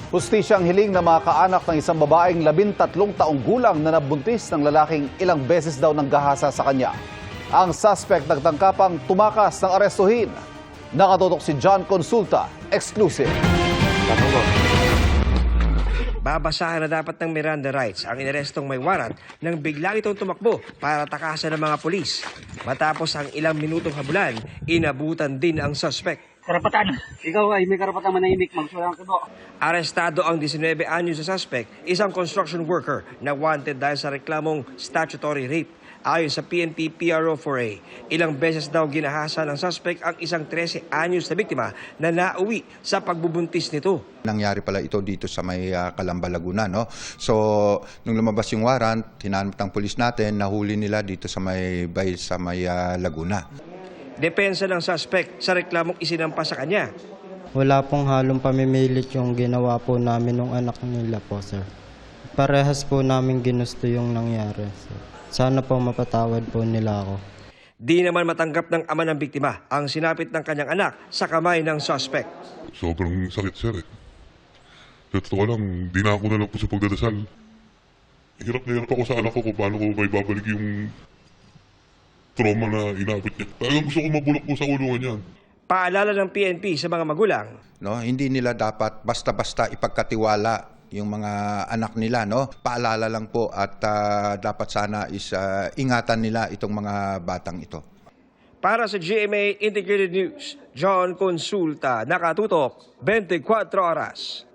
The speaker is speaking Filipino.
Hustisya ang hiling ng mga kaanak ng isang babaeng 13 taong gulang na nabuntis ng lalaking ilang beses daw nanggahasa sa kanya. Ang suspect nagtangkapang tumakas ng arestuhin. Nakatutok si John Consulta, exclusive. Babasahan na dapat ng Miranda rights ang inarestong may warrant nang biglang itong tumakbo para takasan ng mga pulis. Matapos ang ilang minutong habulan, inabutan din ang suspect. Karapatan. Ikaw ay may karapatan manahimik, magsulang kubo. Arestado ang 19 anyos sa suspect, isang construction worker na wanted dahil sa reklamong statutory rape. Ayon sa PNP PRO 4A, ilang beses daw ginahasa ng suspect ang isang 13 anyos na biktima na nauwi sa pagbubuntis nito. Nangyari pala ito dito sa may Calamba, Laguna, no? So, nung lumabas yung warrant, hinanap ng pulis natin, nahuli nila dito sa may bahay sa may Laguna. Depensa ng suspect sa reklamong isinampa sa kanya. Wala pong halong pamimilit yung ginawa po namin ng anak nila po, sir. Parehas po namin ginusto yung nangyari, sir. Sana po mapatawad po nila ako. Di naman matanggap ng ama ng biktima ang sinapit ng kanyang anak sa kamay ng suspect. Sobrang sakit, sir. Sa totoo lang, di na ako na lang po sa pagdadasal. Hirap na hirap ako sa anak ko kung paano ko may babalik yung trauma na inabot niya. Talagang gusto ko mabulok po sa kulungan yan. Paalala ng PNP sa mga magulang. No, hindi nila dapat basta-basta ipagkatiwala yung mga anak nila, no? Paalala lang po at dapat sana is ingatan nila itong mga batang ito. Para sa GMA Integrated News, John Consulta, nakatutok 24 oras.